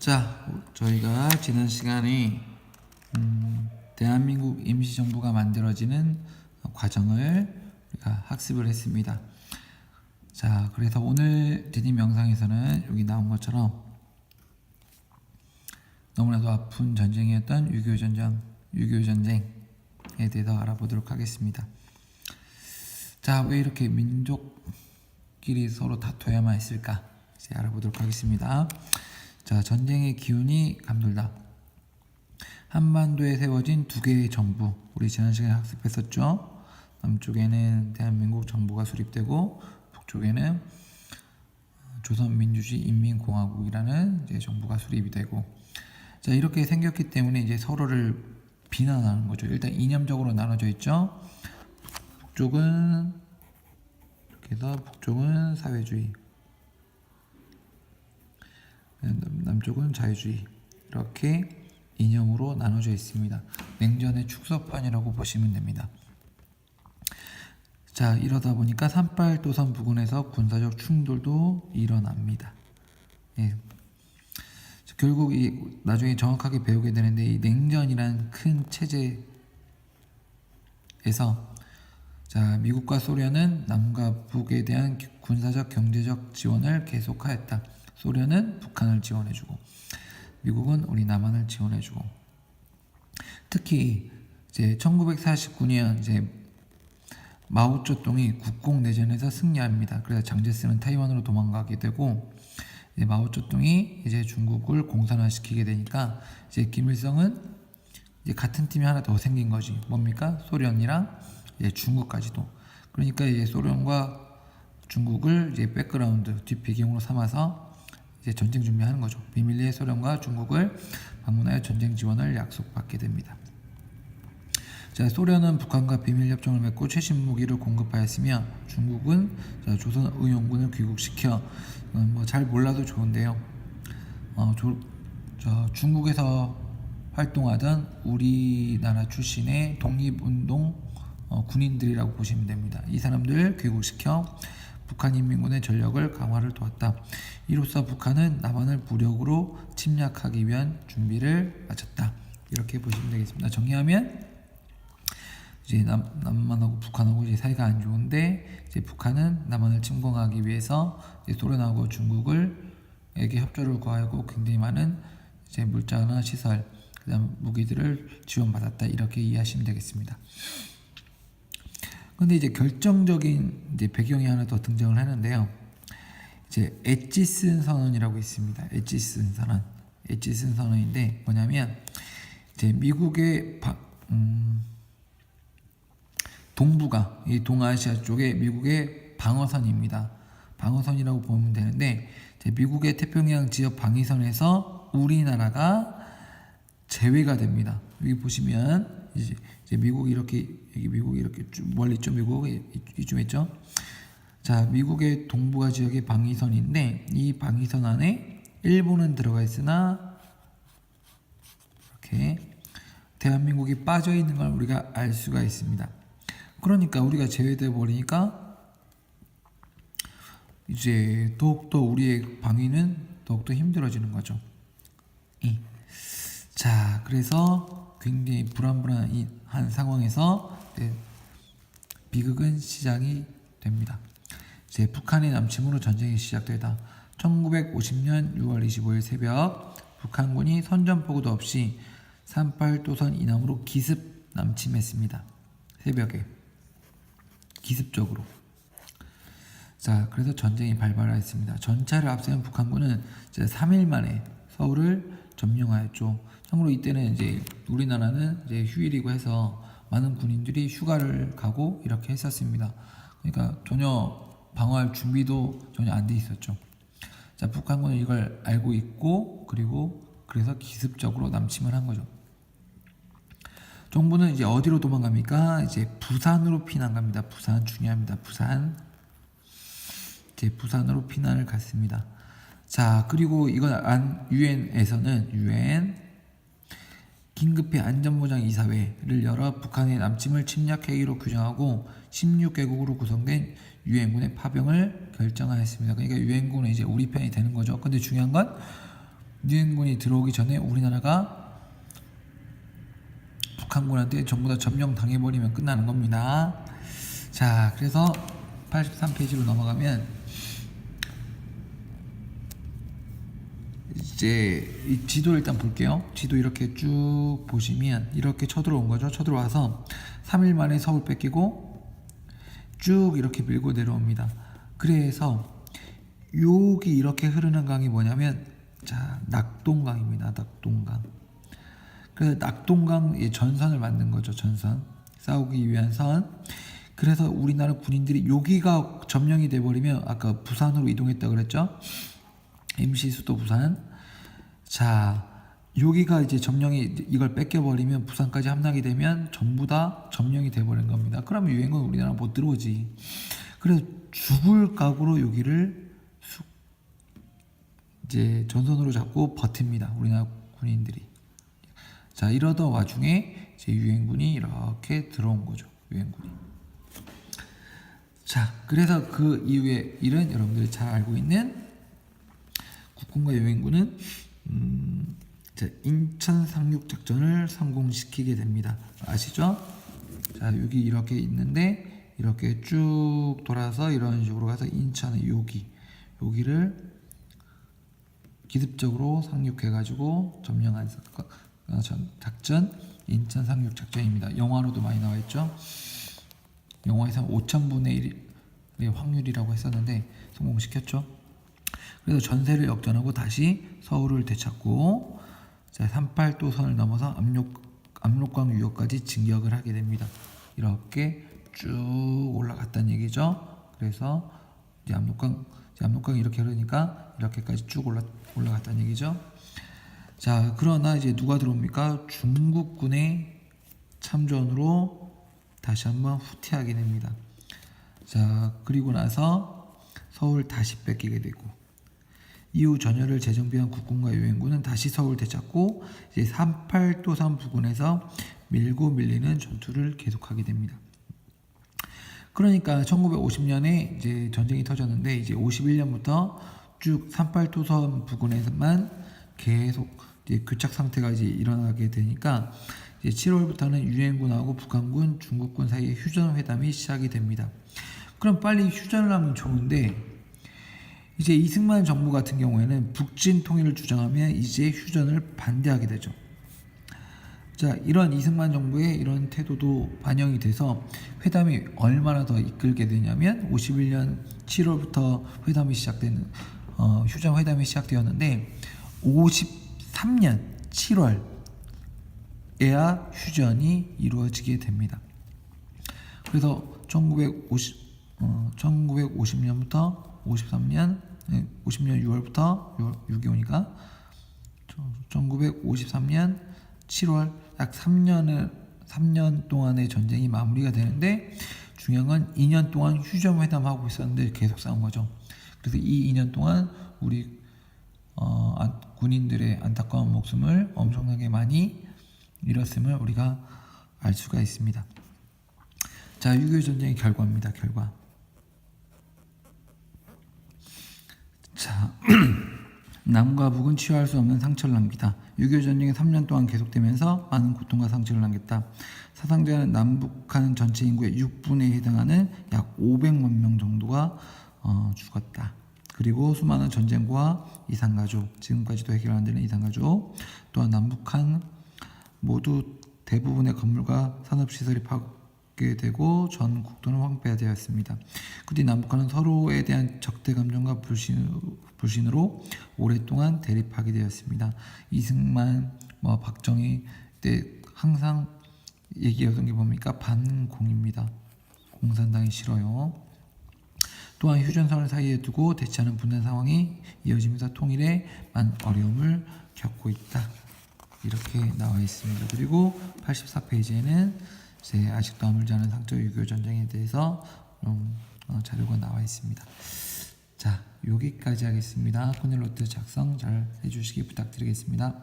자, 저희가 지난 시간에 대한민국 임시정부가 만들어지는 과정을 우리가 학습을 했습니다. 자, 그래서 오늘 드림 영상에서는 여기 나온 것처럼 너무나도 아픈 전쟁이었던 6.25전쟁에 대해서 알아보도록 하겠습니다. 자, 왜 이렇게 민족끼리 서로 다퉈야만 했을까? 이제 알아보도록 하겠습니다. 자, 전쟁의 기운이 감돌다. 한반도에 세워진 두 개의 정부, 우리 지난 시간에 학습했었죠. 남쪽에는 대한민국 정부가 수립되고 북쪽에는 조선민주주의인민공화국이라는 이제 정부가 수립이 되고, 자, 이렇게 생겼기 때문에 이제 서로를 비난하는 거죠. 일단 이념적으로 나눠져 있죠. 북쪽은 이렇게 해서 북쪽은 사회주의, 남쪽은 자유주의, 이렇게 이념으로 나눠져 있습니다. 냉전의 축소판이라고 보시면 됩니다. 자, 이러다 보니까 산팔도선 부근에서 군사적 충돌도 일어납니다. 예. 결국 나중에 정확하게 배우게 되는데, 이 냉전이란 큰 체제에서 자, 미국과 소련은 남과 북에 대한 군사적 경제적 지원을 계속하였다. 소련은 북한을 지원해주고 미국은 우리 남한을 지원해주고, 특히 이제 1949년 이제 마오쩌둥이 국공내전에서 승리합니다. 그래서 장제스는 타이완으로 도망가게 되고, 이제 마오쩌둥이 이제 중국을 공산화시키게 되니까 이제 김일성은 이제 같은 팀이 하나 더 생긴 거지. 뭡니까? 소련이랑 이제 중국까지도. 그러니까 이제 소련과 중국을 이제 백그라운드 뒷배경으로 삼아서 이제 전쟁 준비하는 거죠. 비밀리에 소련과 중국을 방문하여 전쟁 지원을 약속받게 됩니다. 자, 소련은 북한과 비밀 협정을 맺고 최신 무기를 공급하였으며, 중국은 조선 의용군을 귀국시켜, 뭐 잘 몰라도 좋은데요. 중국에서 활동하던 우리나라 출신의 독립운동 군인들이라고 보시면 됩니다. 이 사람들 귀국시켜 북한인민군의 전력을 강화를 도왔다. 이로써 북한은 남한을武力으로 침략하기 위한 준비를 마쳤다. 이렇게 보시면 되겠습니다. 정리하면 이제 남한하고 북한하고 이제 사이가 안 좋은데, 이제 북한은 남한을 침공하기 위해서 이제 소련하고 중국에게 협조를 구하고 굉장히 많은 이제 물자나 시설, 그다음 무기들을 지원받았다. 이렇게 이해하시면 되겠습니다. 근데 이제 결정적인 이제 배경이 하나 더 등장을 하는데요. 이제 엣지슨 선언이라고 있습니다. 엣지슨 선언. 엣지슨 선언인데 뭐냐면, 이제 미국의 동부가 이 동아시아 쪽에 미국의 방어선입니다. 방어선이라고 보면 되는데, 이제 미국의 태평양 지역 방위선에서 우리나라가 제외가 됩니다. 여기 보시면 이제 미국이 이렇게, 여기 미국이 이렇게 멀리 있죠. 미국이 이쯤 있죠. 자, 미국의 동부가 지역의 방위선인데, 이 방위선 안에 일본은 들어가 있으나 이렇게 대한민국이 빠져 있는 걸 우리가 알 수가 있습니다. 그러니까 우리가 제외돼 버리니까 이제 더욱더 우리의 방위는 더욱더 힘들어지는 거죠. 자, 그래서 굉장히 불안한 상황에서 비극은 시작이 됩니다. 이제 북한의 남침으로 전쟁이 시작되다. 1950년 6월 25일 새벽, 북한군이 선전포고도 없이 38도선 이남으로 기습 남침했습니다. 새벽에 기습적으로. 자, 그래서 전쟁이 발발했습니다. 전차를 앞세운 북한군은 이제 3일 만에 서울을 점령하였죠. 참고로 이때는 이제 우리나라는 이제 휴일이고 해서 많은 군인들이 휴가를 가고 이렇게 했었습니다. 그러니까 전혀 방어할 준비도 전혀 안 돼 있었죠. 자, 북한군은 이걸 알고 있고, 그래서 기습적으로 남침을 한 거죠. 정부는 이제 어디로 도망갑니까? 이제 부산으로 피난 갑니다. 부산 중요합니다. 부산. 이제 부산으로 피난을 갔습니다. 자, 그리고 이건 유엔 긴급히 안전보장 이사회를 열어 북한의 남침을 침략행위로 규정하고 16개국으로 구성된 유엔군의 파병을 결정하였습니다. 그러니까 유엔군은 이제 우리 편이 되는 거죠. 근데 중요한 건 유엔군이 들어오기 전에 우리나라가 북한군한테 전부 다 점령 당해버리면 끝나는 겁니다. 자, 그래서 83페이지로 넘어가면 이제 이 지도 일단 볼게요. 지도 이렇게 쭉 보시면 이렇게 쳐들어온 거죠. 쳐들어와서 3일 만에 서울 뺏기고 쭉 이렇게 밀고 내려옵니다. 그래서 여기 이렇게 흐르는 강이 뭐냐면 자, 낙동강입니다. 낙동강. 그래서 낙동강 전선을 만든 거죠. 전선. 싸우기 위한 선. 그래서 우리나라 군인들이 여기가 점령이 돼버리면 아까 부산으로 이동했다 그랬죠. 임시 수도 부산. 자, 여기가 이제 점령이 이걸 뺏겨버리면 부산까지 함락이 되면 전부 다 점령이 돼버린 겁니다. 그러면 유엔군 우리나라 못 들어오지. 그래서 죽을 각오로 여기를 이제 전선으로 잡고 버팁니다. 우리나라 군인들이. 자, 이러던 와중에 이제 유엔군이 이렇게 들어온 거죠. 유엔군이. 자, 그래서 그 이후의 일은 여러분들이 잘 알고 있는 국군과 유엔군은 인천 상륙 작전을 성공시키게 됩니다. 아시죠? 자, 여기 이렇게 있는데 이렇게 쭉 돌아서 이런 식으로 가서 인천의 여기를 기습적으로 상륙해가지고 점령한 작전 인천 상륙 작전입니다. 영화로도 많이 나와 있죠. 영화에서 5,000분의 1의 확률이라고 했었는데 성공시켰죠. 그래서 전세를 역전하고 다시 서울을 되찾고 자, 38도선을 넘어서 압록강 유역까지 진격을 하게 됩니다. 이렇게 쭉 올라갔다는 얘기죠. 그래서 이제 압록강이 이렇게 흐르니까 이렇게까지 쭉 올라갔다는 얘기죠. 자, 그러나 이제 누가 들어옵니까? 중국군의 참전으로 다시 한번 후퇴하게 됩니다. 자, 그리고 나서 서울 다시 뺏기게 되고 이후 전열을 재정비한 국군과 유엔군은 다시 서울 되찾고 이제 38도선 부근에서 밀고 밀리는 전투를 계속하게 됩니다. 그러니까 1950년에 이제 전쟁이 터졌는데 이제 51년부터 쭉 38도선 부근에서만 계속 이제 교착 상태가 이제 일어나게 되니까 이제 7월부터는 유엔군하고 북한군, 중국군 사이에 휴전 회담이 시작이 됩니다. 그럼 빨리 휴전을 하면 좋은데 이제 이승만 정부 같은 경우에는 북진 통일을 주장하면 이제 휴전을 반대하게 되죠. 자, 이런 이승만 정부의 이런 태도도 반영이 돼서 회담이 얼마나 더 이끌게 되냐면 51년 7월부터 회담이 시작되는 휴전 회담이 시작되었는데 53년 7월에야 휴전이 이루어지게 됩니다. 그래서 1950년부터 53년 50년 6월부터 6이 오니까 1953년 7월 약 3년 동안의 전쟁이 마무리가 되는데 중요한 건 2년 동안 휴전 회담하고 있었는데 계속 싸운 거죠. 그래서 이 2년 동안 우리 군인들의 안타까운 목숨을 엄청나게 많이 잃었음을 우리가 알 수가 있습니다. 자, 6.25 전쟁의 결과입니다. 결과. 자, 남과 북은 치유할 수 없는 상처를 남기다. 6.25 전쟁이 3년 동안 계속되면서 많은 고통과 상처를 남겼다. 사상자는 남북한 전체 인구의 6분에 해당하는 약 500만 명 정도가 죽었다. 그리고 수많은 전쟁과 이산가족, 지금까지도 해결 안 되는 이산가족, 또한 남북한 모두 대부분의 건물과 산업시설이 파괴되고 전 국토는 황폐화되었습니다. 그 뒤 남북한은 서로에 대한 적대 감정과 불신으로 오랫동안 대립하게 되었습니다. 이승만, 박정희 때 항상 얘기하던 게 뭡니까? 반공입니다. 공산당이 싫어요. 또한 휴전선을 사이에 두고 대치하는 분단 상황이 이어지면서 통일에 많은 어려움을 겪고 있다. 이렇게 나와 있습니다. 그리고 84페이지에는 아직도 아물지 않은 상처 6.25 전쟁에 대해서 자료가 나와 있습니다. 자, 여기까지 하겠습니다. 코넬 노트 작성 잘 해주시기 부탁드리겠습니다.